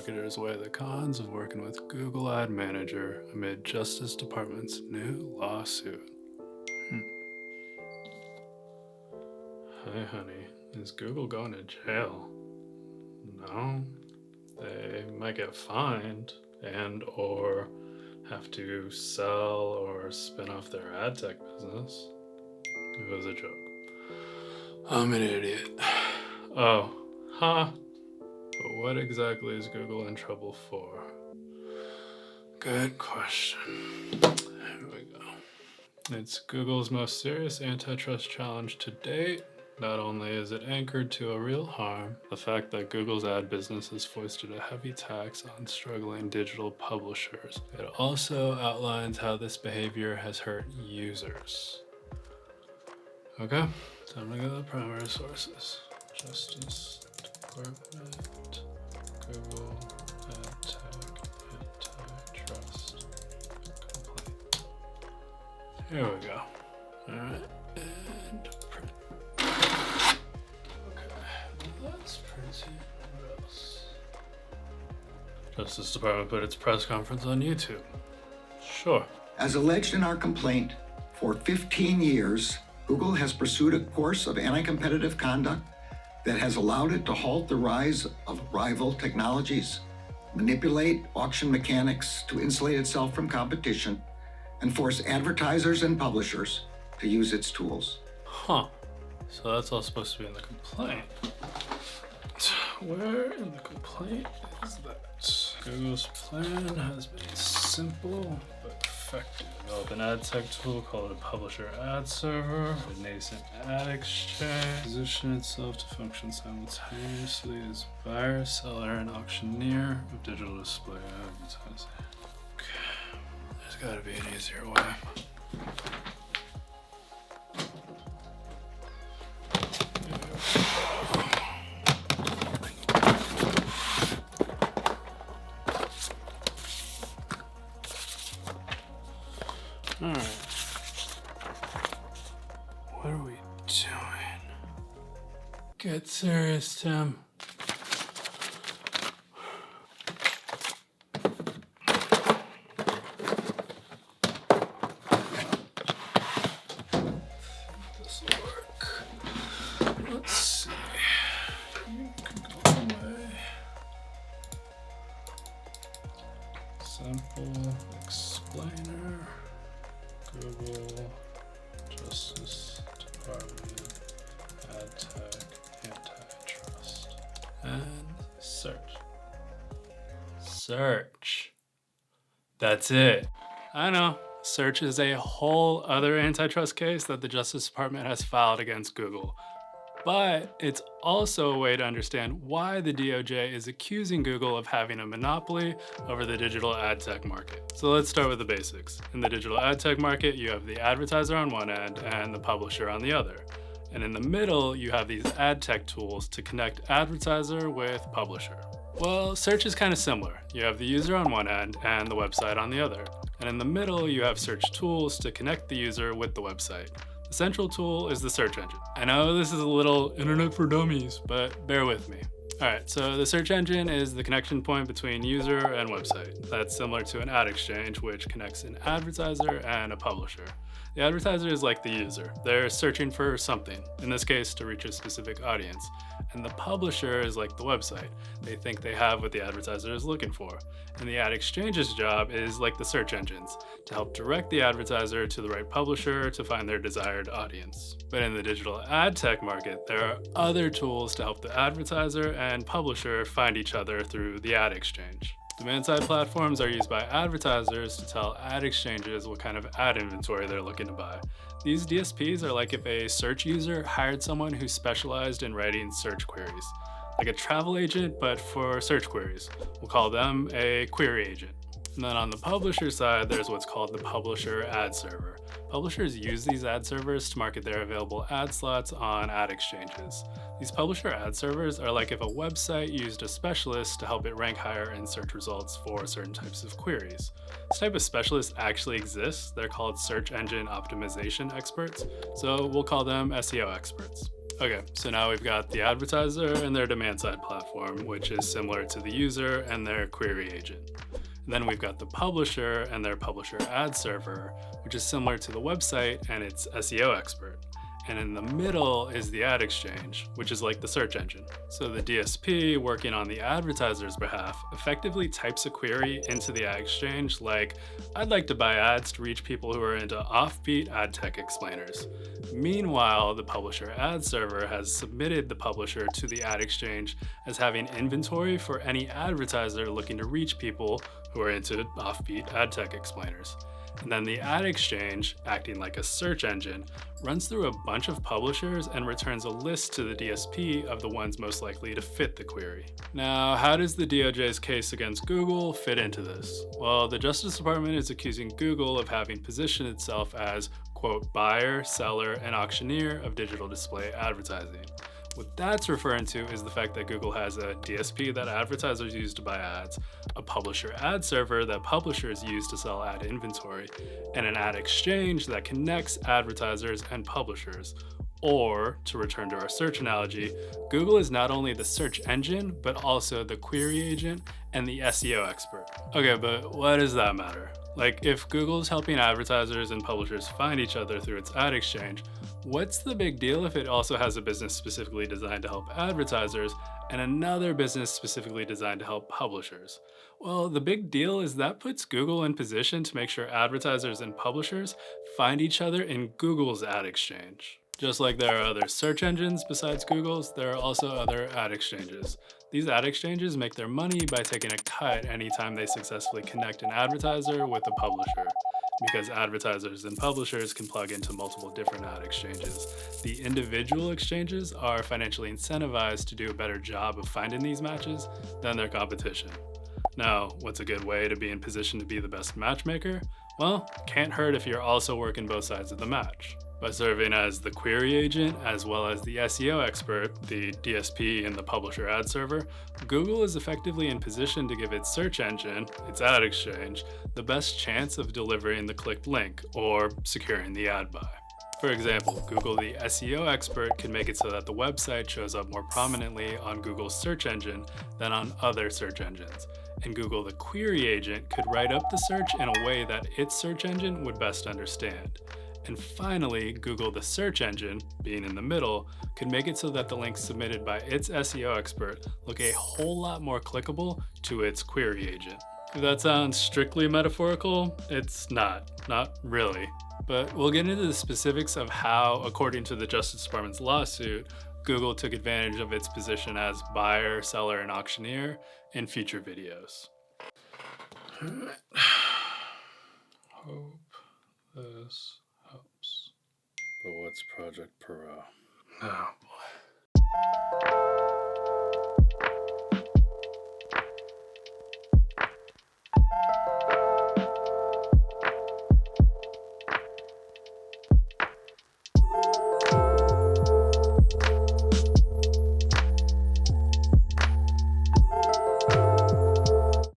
marketers weigh the cons of working with Google Ad Manager amid Justice Department's new lawsuit. Hey honey, is Google going to jail? No. They might get fined and or have to sell or spin off their ad tech business. It was a joke. I'm an idiot. Oh, huh? But what exactly is Google in trouble for? Good question. Here we go. It's Google's most serious antitrust challenge to date. Not only is it anchored to a real harm, the fact that Google's ad business has foisted a heavy tax on struggling digital publishers. It also outlines how this behavior has hurt users. Okay, time to go to the primary sources. Justice Department, Google, Ad Tech, Antitrust, Complaint. Here we go. All right, and print. Okay, that's printed. What else? Justice Department put its press conference on YouTube. Sure. As alleged in our complaint, for 15 years, Google has pursued a course of anti-competitive conduct that has allowed it to halt the rise of rival technologies, manipulate auction mechanics to insulate itself from competition, and force advertisers and publishers to use its tools. Huh. So that's all supposed to be in the complaint. Where in the complaint is that? Google's plan has been simple but effective. Develop an ad tech tool called a publisher ad server, a nascent ad exchange, position itself to function simultaneously as buyer, seller, and auctioneer of digital display advertising. Okay, there's gotta be an easier way. All right. What are we doing? Get serious, Tim. This will work. Let's see. You can go away. Simple explainer. Google, Justice Department, Ad Tech, Antitrust, and search. Search. That's it. I know, search is a whole other antitrust case that the Justice Department has filed against Google. But it's also a way to understand why the DOJ is accusing Google of having a monopoly over the digital ad tech market. So let's start with the basics. In the digital ad tech market, you have the advertiser on one end and the publisher on the other. And in the middle, you have these ad tech tools to connect advertiser with publisher. Well, search is kind of similar. You have the user on one end and the website on the other. And in the middle, you have search tools to connect the user with the website. The central tool is the search engine. I know this is a little internet for dummies, but bear with me. All right, so the search engine is the connection point between user and website. That's similar to an ad exchange, which connects an advertiser and a publisher. The advertiser is like the user. They're searching for something, in this case, to reach a specific audience. And the publisher is like the website. They think they have what the advertiser is looking for. And the ad exchange's job is like the search engines, to help direct the advertiser to the right publisher to find their desired audience. But in the digital ad tech market, there are other tools to help the advertiser and publisher find each other through the ad exchange. Demand-side platforms are used by advertisers to tell ad exchanges what kind of ad inventory they're looking to buy. These DSPs are like if a search user hired someone who specialized in writing search queries, like a travel agent, but for search queries. We'll call them a query agent. And then on the publisher side, there's what's called the publisher ad server. Publishers use these ad servers to market their available ad slots on ad exchanges. These publisher ad servers are like if a website used a specialist to help it rank higher in search results for certain types of queries. This type of specialist actually exists. They're called search engine optimization experts, so we'll call them SEO experts. Okay, so now we've got the advertiser and their demand side platform, which is similar to the user and their query agent. And then we've got the publisher and their publisher ad server, which is similar to the website and its SEO expert. And in the middle is the ad exchange, which is like the search engine. So the DSP, working on the advertiser's behalf, effectively types a query into the ad exchange like, I'd like to buy ads to reach people who are into offbeat ad tech explainers. Meanwhile, the publisher ad server has submitted the publisher to the ad exchange as having inventory for any advertiser looking to reach people who are into offbeat ad tech explainers. And then the ad exchange, acting like a search engine, runs through a bunch of publishers and returns a list to the DSP of the ones most likely to fit the query. Now, how does the DOJ's case against Google fit into this? Well, the Justice Department is accusing Google of having positioned itself as, quote, buyer, seller, and auctioneer of digital display advertising. What that's referring to is the fact that Google has a DSP that advertisers use to buy ads, a publisher ad server that publishers use to sell ad inventory, and an ad exchange that connects advertisers and publishers. Or, to return to our search analogy, Google is not only the search engine, but also the query agent and the SEO expert. Okay, but what does that matter? Like, if Google's helping advertisers and publishers find each other through its ad exchange, what's the big deal if it also has a business specifically designed to help advertisers and another business specifically designed to help publishers? Well, the big deal is that puts Google in position to make sure advertisers and publishers find each other in Google's ad exchange. Just like there are other search engines besides Google's, there are also other ad exchanges. These ad exchanges make their money by taking a cut anytime they successfully connect an advertiser with a publisher. Because advertisers and publishers can plug into multiple different ad exchanges, the individual exchanges are financially incentivized to do a better job of finding these matches than their competition. Now, what's a good way to be in position to be the best matchmaker? Well, can't hurt if you're also working both sides of the match. By serving as the query agent as well as the SEO expert, the DSP and the publisher ad server, Google is effectively in position to give its search engine, its ad exchange, the best chance of delivering the clicked link or securing the ad buy. For example, Google, the SEO expert, can make it so that the website shows up more prominently on Google's search engine than on other search engines. And Google, the query agent, could write up the search in a way that its search engine would best understand. And finally, Google, the search engine, being in the middle, could make it so that the links submitted by its SEO expert look a whole lot more clickable to its query agent. If that sounds strictly metaphorical, it's not really. But we'll get into the specifics of how, according to the Justice Department's lawsuit, Google took advantage of its position as buyer, seller, and auctioneer in future videos. Hope this helps. But what's Project Perot? Oh